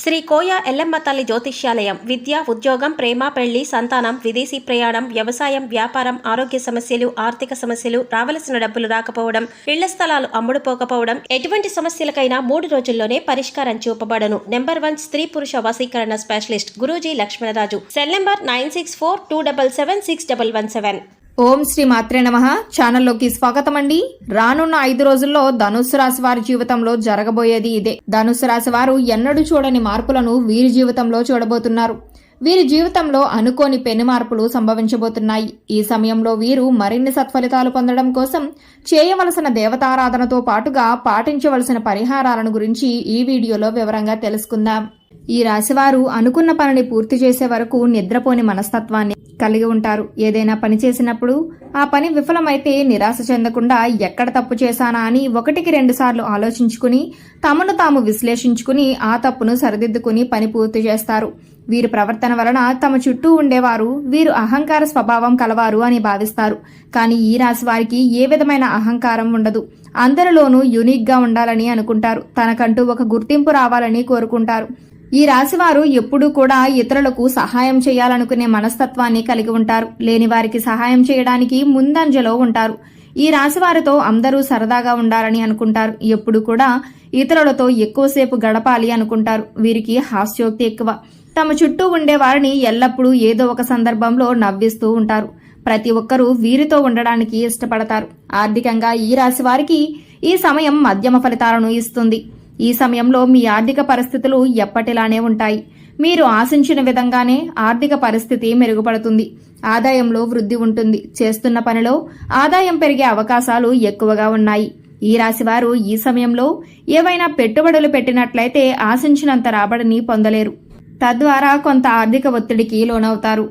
శ్రీ కోయ ఎల్లమ్మ తల్లి జ్యోతిష్యాలయం. విద్య, ఉద్యోగం, ప్రేమ, పెళ్లి, సంతానం, విదేశీ ప్రయాణం, వ్యవసాయం, వ్యాపారం, ఆరోగ్య సమస్యలు, ఆర్థిక సమస్యలు, రావలసిన డబ్బులు రాకపోవడం, ఇళ్ల స్థలాలు అమ్ముడుపోకపోవడం, ఎటువంటి సమస్యలకైనా 3 రోజుల్లోనే పరిష్కారం చూపబడను. నెంబర్ 1 స్త్రీ పురుష వశీకరణ specialist Guruji Lakshmanaraju. Cell number 9642776117. ఓం శ్రీ మాత్రే నమః. ఛానల్లోకి స్వాగతం అండి. రానున్న 5 రోజుల్లో ధనుస్సు రాశి వారి జీవితంలో జరగబోయేది ఇదే. ధనుస్సు రాశి వారు ఎన్నడూ చూడని మార్పులను వీరి జీవితంలో చూడబోతున్నారు. వీరి జీవితంలో అనుకోని పెను మార్పులు సంభవించబోతున్నాయి. ఈ సమయంలో వీరు మరిన్ని సత్ఫలితాలు పొందడం కోసం చేయవలసిన దేవతారాధనతో పాటుగా పాటించవలసిన పరిహారాలను గురించి ఈ వీడియోలో వివరంగా తెలుసుకుందాం. ఈ రాశివారు అనుకున్న పనిని పూర్తి చేసే వరకు నిద్రపోని మనస్తత్వాన్ని కలిగి ఉంటారు. ఏదైనా పని చేసినప్పుడు ఆ పని విఫలమైతే నిరాశ చెందకుండా ఎక్కడ తప్పు చేశానా అని 1-2 సార్లు ఆలోచించుకుని తమను తాము విశ్లేషించుకుని ఆ తప్పును సరిదిద్దుకుని పని పూర్తి చేస్తారు. వీరి ప్రవర్తన వలన తమ చుట్టూ ఉండేవారు వీరు అహంకార స్వభావం కలవారు అని భావిస్తారు. కానీ ఈ రాశి వారికి ఏ విధమైన అహంకారం ఉండదు. అందరిలోనూ యూనిక్ గా ఉండాలని అనుకుంటారు. తనకంటూ ఒక గుర్తింపు రావాలని కోరుకుంటారు. ఈ రాశివారు ఎప్పుడూ కూడా ఇతరులకు సహాయం చేయాలనుకునే మనస్తత్వాన్ని కలిగి ఉంటారు. లేని వారికి సహాయం చేయడానికి ముందంజలో ఉంటారు. ఈ రాశివారితో అందరూ సరదాగా ఉండాలని అనుకుంటారు. ఎప్పుడు కూడా ఇతరులతో ఎక్కువసేపు గడపాలి అనుకుంటారు. వీరికి హాస్యోక్తి ఎక్కువ. తమ చుట్టూ ఉండే వారిని ఎల్లప్పుడూ ఏదో ఒక సందర్భంలో నవ్విస్తూ ఉంటారు. ప్రతి ఒక్కరూ వీరితో ఉండడానికి ఇష్టపడతారు. ఆర్థికంగా ఈ రాశి వారికి ఈ సమయం మధ్యమ ఫలితాలను ఇస్తుంది. ఈ సమయంలో మీ ఆర్థిక పరిస్థితులు ఎప్పటిలానే ఉంటాయి. మీరు ఆశించిన విధంగానే ఆర్థిక పరిస్థితి మెరుగుపడుతుంది. ఆదాయంలో వృద్ధి ఉంటుంది. చేస్తున్న పనిలో ఆదాయం పెరిగే అవకాశాలు ఎక్కువగా ఉన్నాయి. ఈ రాశివారు ఈ సమయంలో ఏవైనా పెట్టుబడులు పెట్టినట్లయితే ఆశించినంత రాబడిని పొందలేరు. తద్వారా కొంత ఆర్థిక ఒత్తిడికి లోనవుతారు.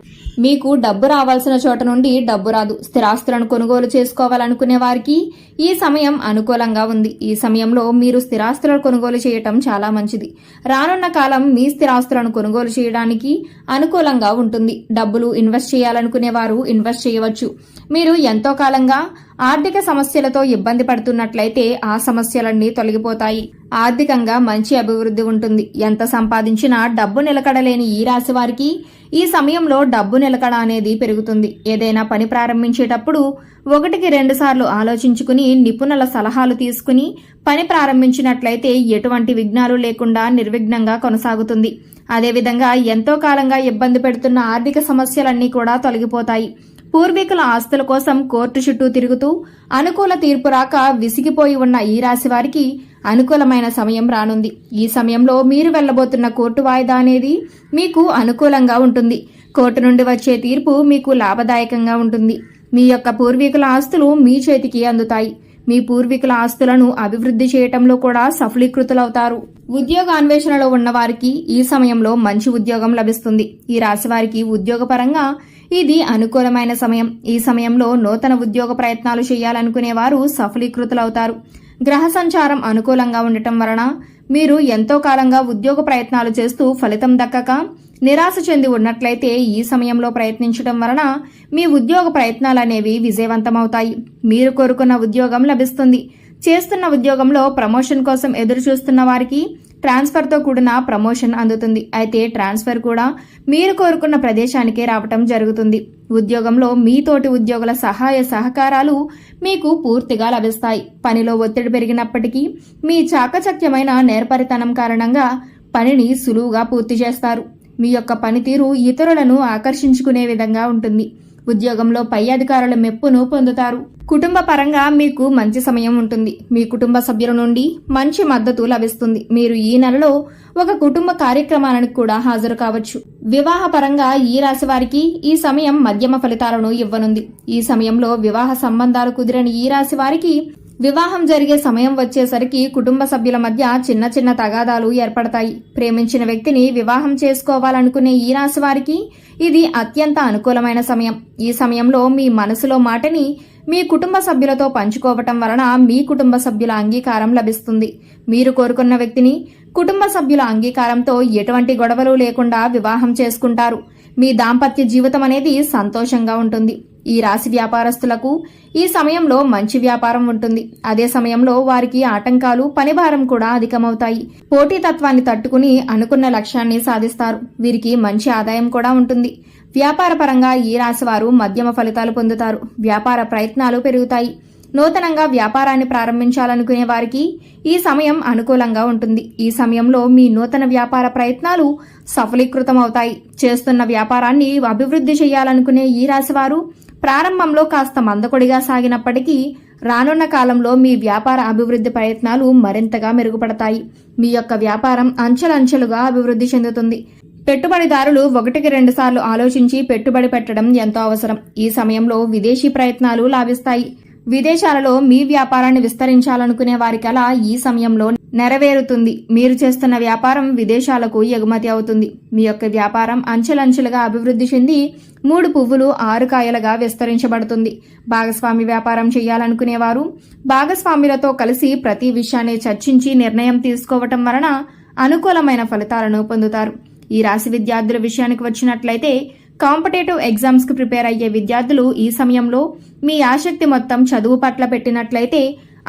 మీకు డబ్బు రావాల్సిన చోట నుండి డబ్బు రాదు. స్థిరాస్తులను కొనుగోలు చేసుకోవాలనుకునే వారికి ఈ సమయం అనుకూలంగా ఉంది. ఈ సమయంలో మీరు స్థిరాస్తులను కొనుగోలు చేయటం చాలా మంచిది. రానున్న కాలం మీ స్థిరాస్తులను కొనుగోలు చేయడానికి అనుకూలంగా ఉంటుంది. డబ్బులు ఇన్వెస్ట్ చేయాలనుకునే వారు ఇన్వెస్ట్ చేయవచ్చు. మీరు ఎంతో కాలంగా ఆర్థిక సమస్యలతో ఇబ్బంది పడుతున్నట్లయితే ఆ సమస్యలన్నీ తొలగిపోతాయి. ఆర్థికంగా మంచి అభివృద్ధి ఉంటుంది. ఎంత సంపాదించినా డబ్బు నిలకడలేని ఈ రాశి వారికి ఈ సమయంలో డబ్బు నిలకడ అనేది పెరుగుతుంది. ఏదైనా పని ప్రారంభించేటప్పుడు 1-2 సార్లు ఆలోచించుకుని నిపుణుల సలహాలు తీసుకుని పని ప్రారంభించినట్లయితే ఎటువంటి విఘ్నాలు లేకుండా నిర్విఘ్నంగా కొనసాగుతుంది. అదేవిధంగా ఎంతో కాలంగా ఇబ్బంది పెడుతున్న ఆర్థిక సమస్యలన్నీ కూడా తొలగిపోతాయి. పూర్వీకుల ఆస్తుల కోసం కోర్టు చుట్టూ తిరుగుతూ అనుకూల తీర్పు రాక విసిగిపోయి ఉన్న ఈ రాశి వారికి అనుకూలమైన సమయం రానుంది. ఈ సమయంలో మీరు వెళ్లబోతున్న కోర్టు వాయిదా అనేది మీకు అనుకూలంగా ఉంటుంది. కోర్టు నుండి వచ్చే తీర్పు మీకు లాభదాయకంగా ఉంటుంది. మీ యొక్క పూర్వీకుల ఆస్తులు మీ చేతికి అందుతాయి. మీ పూర్వీకుల ఆస్తులను అభివృద్ధి చేయటంలో కూడా సఫలీకృతులవుతారు. ఉద్యోగ అన్వేషణలో ఉన్న వారికి ఈ సమయంలో మంచి ఉద్యోగం లభిస్తుంది. ఈ రాశి వారికి ఉద్యోగపరంగా ఇది అనుకూలమైన సమయం. ఈ సమయంలో నూతన ఉద్యోగ ప్రయత్నాలు చేయాలనుకునే వారు సఫలీకృతులవుతారు. గ్రహ సంచారం అనుకూలంగా ఉండటం వలన మీరు ఎంతో కాలంగా ఉద్యోగ ప్రయత్నాలు చేస్తూ ఫలితం దక్కక నిరాశ చెంది ఉన్నట్లయితే ఈ సమయంలో ప్రయత్నించడం వలన మీ ఉద్యోగ ప్రయత్నాలనేవి విజయవంతమవుతాయి. మీరు కోరుకున్న ఉద్యోగం లభిస్తుంది. చేస్తున్న ఉద్యోగంలో ప్రమోషన్ కోసం ఎదురు చూస్తున్న వారికి ట్రాన్స్ఫర్తో కూడిన ప్రమోషన్ అందుతుంది. అయితే ట్రాన్స్ఫర్ కూడా మీరు కోరుకున్న ప్రదేశానికే రావటం జరుగుతుంది. ఉద్యోగంలో మీ తోటి ఉద్యోగుల సహాయ సహకారాలు మీకు పూర్తిగా లభిస్తాయి. పనిలో ఒత్తిడి పెరిగినప్పటికీ మీ చాకచక్యమైన నేర్పరితనం కారణంగా పనిని సులువుగా పూర్తి చేస్తారు. మీ యొక్క పనితీరు ఇతరులను ఆకర్షించుకునే విధంగా ఉంటుంది. ఉద్యోగంలో పై అధికారుల మెప్పును పొందుతారు. కుటుంబ పరంగా మీకు మంచి సమయం ఉంటుంది. మీ కుటుంబ సభ్యుల నుండి మంచి మద్దతు లభిస్తుంది. మీరు ఈ నెలలో ఒక కుటుంబ కార్యక్రమానికి కూడా హాజరు కావచ్చు. వివాహ పరంగా ఈ రాశి వారికి ఈ సమయం మధ్యమ ఫలితాలను ఇవ్వనుంది. ఈ సమయంలో వివాహ సంబంధాలు కుదిరని ఈ రాశి వారికి వివాహం జరిగే సమయం వచ్చేసరికి కుటుంబ సభ్యుల మధ్య చిన్న చిన్న తగాదాలు ఏర్పడతాయి. ప్రేమించిన వ్యక్తిని వివాహం చేసుకోవాలనుకునే ఈ రాశి వారికి ఇది అత్యంత అనుకూలమైన సమయం. ఈ సమయంలో మీ మనసులో మాటని మీ కుటుంబ సభ్యులతో పంచుకోవటం వలన మీ కుటుంబ సభ్యుల అంగీకారం లభిస్తుంది. మీరు కోరుకున్న వ్యక్తిని కుటుంబ సభ్యుల అంగీకారంతో ఎటువంటి గొడవలు లేకుండా వివాహం చేసుకుంటారు. మీ దాంపత్య జీవితం అనేది సంతోషంగా ఉంటుంది. ఈ రాశి వ్యాపారస్తులకు ఈ సమయంలో మంచి వ్యాపారం ఉంటుంది. అదే సమయంలో వారికి ఆటంకాలు, పనిభారం కూడా అధికమవుతాయి. పోటీతత్వాన్ని తట్టుకుని అనుకున్న లక్ష్యాన్ని సాధిస్తారు. వీరికి మంచి ఆదాయం కూడా ఉంటుంది. వ్యాపార పరంగా ఈ రాశి వారు మధ్యమ ఫలితాలు పొందుతారు. వ్యాపార ప్రయత్నాలు పెరుగుతాయి. నూతనంగా వ్యాపారాన్ని ప్రారంభించాలనుకునే వారికి ఈ సమయం అనుకూలంగా ఉంటుంది. ఈ సమయంలో మీ నూతన వ్యాపార ప్రయత్నాలు సఫలీకృతమవుతాయి. చేస్తున్న వ్యాపారాన్ని అభివృద్ధి చేయాలనుకునే ఈ రాశివారు ప్రారంభంలో కాస్త మందకొడిగా సాగినప్పటికీ రానున్న కాలంలో మీ వ్యాపార అభివృద్ధి ప్రయత్నాలు మరింతగా మెరుగుపడతాయి. మీ యొక్క వ్యాపారం అంచెలంచెలుగా అభివృద్ధి చెందుతుంది. పెట్టుబడిదారులు 1-2 సార్లు ఆలోచించి పెట్టుబడి పెట్టడం ఎంతో అవసరం. ఈ సమయంలో విదేశీ ప్రయత్నాలు లాభిస్తాయి. విదేశాలలో మీ వ్యాపారాన్ని విస్తరించాలనుకునే వారికలా ఈ సమయంలో నెరవేరుతుంది. మీరు చేస్తున్న వ్యాపారం విదేశాలకు ఎగుమతి అవుతుంది. మీ యొక్క వ్యాపారం అంచెలంచెలుగా అభివృద్ధి చెంది 3 పువ్వులు 6 కాయలుగా విస్తరించబడుతుంది. భాగస్వామి వ్యాపారం చేయాలనుకునేవారు భాగస్వాములతో కలిసి ప్రతి విషయాన్ని చర్చించి నిర్ణయం తీసుకోవటం వలన అనుకూలమైన ఫలితాలను పొందుతారు. ఈ రాశి విద్యార్థుల విషయానికి వచ్చినట్లయితే కాంపిటేటివ్ ఎగ్జామ్స్ కి ప్రిపేర్ అయ్యే విద్యార్థులు ఈ సమయంలో మీ ఆసక్తి మొత్తం చదువు పట్ల పెట్టినట్లయితే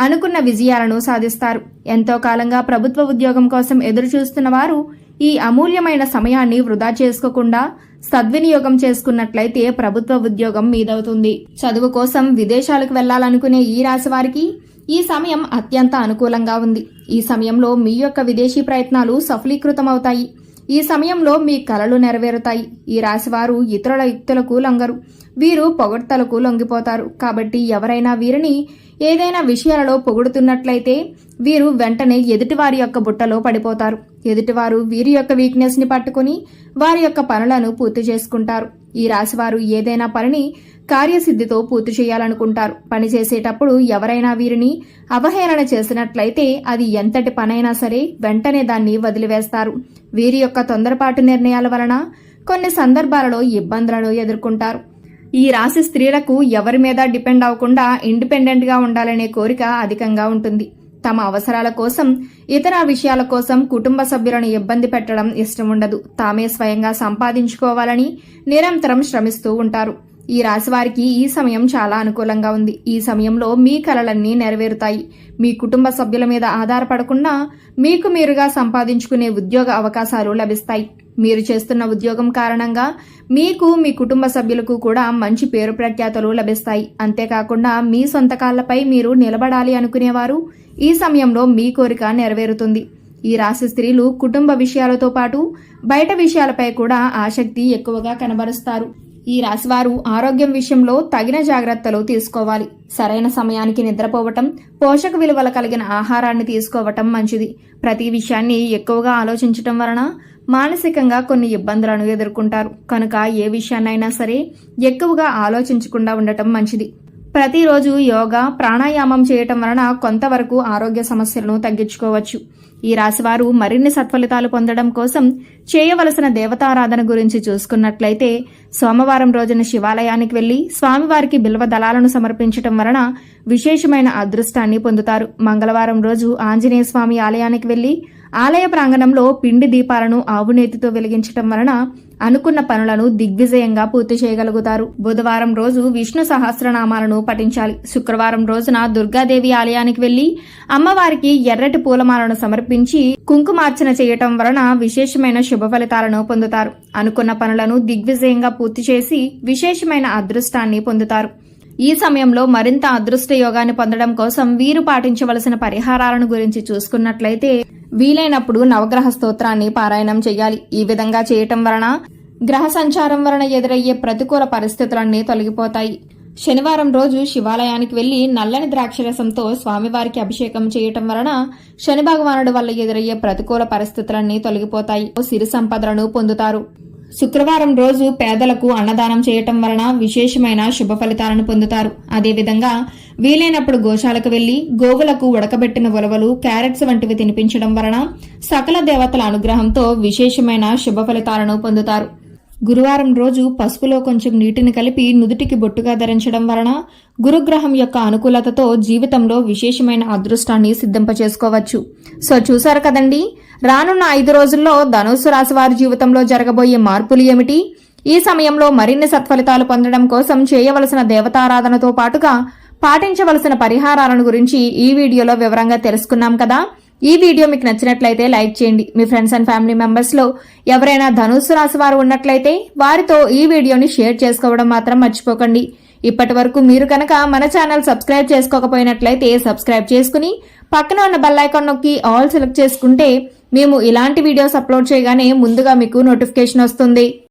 అనుకున్న విజయాలను సాధిస్తారు. ఎంతో కాలంగా ప్రభుత్వ ఉద్యోగం కోసం ఎదురు చూస్తున్న వారు ఈ అమూల్యమైన సమయాన్ని వృధా చేసుకోకుండా సద్వినియోగం చేసుకున్నట్లయితే ప్రభుత్వ ఉద్యోగం మీదవుతుంది. చదువు కోసం విదేశాలకు వెళ్లాలనుకునే ఈ రాశి వారికి ఈ సమయం అత్యంత అనుకూలంగా ఉంది. ఈ సమయంలో మీ యొక్క విదేశీ ప్రయత్నాలు సఫలీకృతమవుతాయి. ఈ సమయంలో మీ కలలు నెరవేరుతాయి. ఈ రాశివారు ఇతరుల యుక్తులకు లొంగరు. వీరు పొగడ్తలకు లొంగిపోతారు. కాబట్టి ఎవరైనా వీరిని ఏదైనా విషయాలలో పొగుడుతున్నట్లయితే వీరు వెంటనే ఎదుటివారి యొక్క బుట్టలో పడిపోతారు. ఎదుటివారు వీరి యొక్క వీక్నెస్ ని పట్టుకుని వారి యొక్క పనులను పూర్తి చేసుకుంటారు. ఈ రాశివారు ఏదైనా పనిని కార్యసిద్ధితో పూర్తి చేయాలనుకుంటారు. పని చేసేటప్పుడు ఎవరైనా వీరిని అవహేళన చేసినట్లయితే అది ఎంతటి పనైనా సరే వెంటనే దాన్ని వదిలివేస్తారు. వీరి యొక్క తొందరపాటు నిర్ణయాల వలన కొన్ని సందర్భాలలో ఇబ్బందులను ఎదుర్కొంటారు. ఈ రాశి స్త్రీలకు ఎవరి మీద డిపెండ్ అవ్వకుండా ఇండిపెండెంట్ గా ఉండాలనే కోరిక అధికంగా ఉంటుంది. తమ అవసరాల కోసం, ఇతర విషయాల కోసం కుటుంబ సభ్యులను ఇబ్బంది పెట్టడం ఇష్టం ఉండదు. తామే స్వయంగా సంపాదించుకోవాలని నిరంతరం శ్రమిస్తూ ఉంటారు. ఈ రాశి వారికి ఈ సమయం చాలా అనుకూలంగా ఉంది. ఈ సమయంలో మీ కలలన్నీ నెరవేరుతాయి. మీ కుటుంబ సభ్యుల మీద ఆధారపడకుండా మీకు మీరుగా సంపాదించుకునే ఉద్యోగ అవకాశాలు లభిస్తాయి. మీరు చేస్తున్న ఉద్యోగం కారణంగా మీకు, మీ కుటుంబ సభ్యులకు కూడా మంచి పేరు ప్రఖ్యాతలు లభిస్తాయి. అంతేకాకుండా మీ సొంత కాళ్లపై మీరు నిలబడాలి అనుకునేవారు ఈ సమయంలో మీ కోరిక నెరవేరుతుంది. ఈ రాశి స్త్రీలు కుటుంబ విషయాలతో పాటు బయట విషయాలపై కూడా ఆసక్తి ఎక్కువగా కనబరుస్తారు. ఈ రాశివారు ఆరోగ్యం విషయంలో తగిన జాగ్రత్తలు తీసుకోవాలి. సరైన సమయానికి నిద్రపోవటం, పోషక విలువలు కలిగిన ఆహారాన్ని తీసుకోవటం మంచిది. ప్రతి విషయాన్ని ఎక్కువగా ఆలోచించటం వలన మానసికంగా కొన్ని ఇబ్బందులను ఎదుర్కొంటారు. కనుక ఏ విషయాన్నైనా సరే ఎక్కువగా ఆలోచించకుండా ఉండటం మంచిది. ప్రతిరోజు యోగా, ప్రాణాయామం చేయటం వలన కొంతవరకు ఆరోగ్య సమస్యలను తగ్గించుకోవచ్చు. ఈ రాశివారు మరిన్ని సత్ఫలితాలు పొందడం కోసం చేయవలసిన దేవతారాధన గురించి చూసుకున్నట్లయితే సోమవారం రోజున శివాలయానికి వెళ్లి స్వామివారికి బిల్వ దళాలను సమర్పించటం వలన విశేషమైన అదృష్టాన్ని పొందుతారు. మంగళవారం రోజు ఆంజనేయ స్వామి ఆలయానికి వెళ్లి ఆలయ ప్రాంగణంలో పిండి దీపాలను ఆవునేతితో వెలిగించటం వలన అనుకున్న పనులను దిగ్విజయంగా పూర్తి చేయగలుగుతారు. బుధవారం రోజు విష్ణు సహస్రనామాలను పఠించాలి. శుక్రవారం రోజున దుర్గాదేవి ఆలయానికి వెళ్లి అమ్మవారికి ఎర్రటి పూలమాలను సమర్పించి కుంకుమార్చన చేయటం వలన విశేషమైన శుభ ఫలితాలను పొందుతారు. అనుకున్న పనులను దిగ్విజయంగా పూర్తి చేసి విశేషమైన అదృష్టాన్ని పొందుతారు. ఈ సమయంలో మరింత అదృష్ట యోగాన్ని పొందడం కోసం వీరు పాటించవలసిన పరిహారాలను గురించి చూసుకున్నట్లయితే వీలైనప్పుడు నవగ్రహ స్తోత్రాన్ని పారాయణం చేయాలి. ఈ విధంగా చేయటం వలన గ్రహ సంచారం వలన ఎదురయ్యే ప్రతికూల పరిస్థితులన్నీ తొలగిపోతాయి. శనివారం రోజు శివాలయానికి వెళ్లి నల్లని ద్రాక్షరసంతో స్వామివారికి అభిషేకం చేయటం వలన శని భగవానుడి వల్ల ఎదురయ్యే ప్రతికూల పరిస్థితులన్నీ తొలగిపోతాయి. సిరి సంపదలను పొందుతారు. శుక్రవారం రోజు పేదలకు అన్నదానం చేయటం వలన విశేషమైన శుభ ఫలితాలను పొందుతారు. అదేవిధంగా వీలైనప్పుడు గోశాలకు వెళ్లి గోవులకు ఉడకబెట్టిన ఉలవలు, క్యారెట్స్ వంటివి తినిపించడం వలన సకల దేవతల అనుగ్రహంతో విశేషమైన శుభ ఫలితాలను పొందుతారు. గురువారం రోజు పసుపులో కొంచెం నీటిని కలిపి నుదుటికి బొట్టుగా ధరించడం వలన గురుగ్రహం యొక్క అనుకూలతతో జీవితంలో విశేషమైన అదృష్టాన్ని సిద్ధింపచేసుకోవచ్చు. సో చూశారు కదండి, రానున్న 5 రోజుల్లో ధనుస్సు రాశి వారి జీవితంలో జరగబోయే మార్పులు ఏమిటి, ఈ సమయంలో మరిన్ని సత్ఫలితాలు పొందడం కోసం చేయవలసిన దేవతారాధనతో పాటుగా పాటించవలసిన పరిహారాలను గురించి ఈ వీడియోలో వివరంగా తెలుసుకున్నాం కదా. ఈ వీడియో మీకు నచ్చినట్లయితే లైక్ చేయండి. మీ ఫ్రెండ్స్ అండ్ ఫ్యామిలీ మెంబర్స్ లో ఎవరైనా ధనుస్సు రాశి వారు ఉన్నట్లయితే వారితో ఈ వీడియోని షేర్ చేసుకోవడం మాత్రం మర్చిపోకండి. ఇప్పటి వరకు మీరు కనుక మన ఛానల్ సబ్స్క్రైబ్ చేసుకోకపోయినట్లయితే సబ్స్క్రైబ్ చేసుకుని పక్కన ఉన్న బెల్ ఐకాన్ నొక్కి ఆల్ సెలెక్ట్ చేసుకుంటే మేము ఇలాంటి వీడియోస్ అప్లోడ్ చేయగానే ముందుగా మీకు నోటిఫికేషన్ వస్తుంది.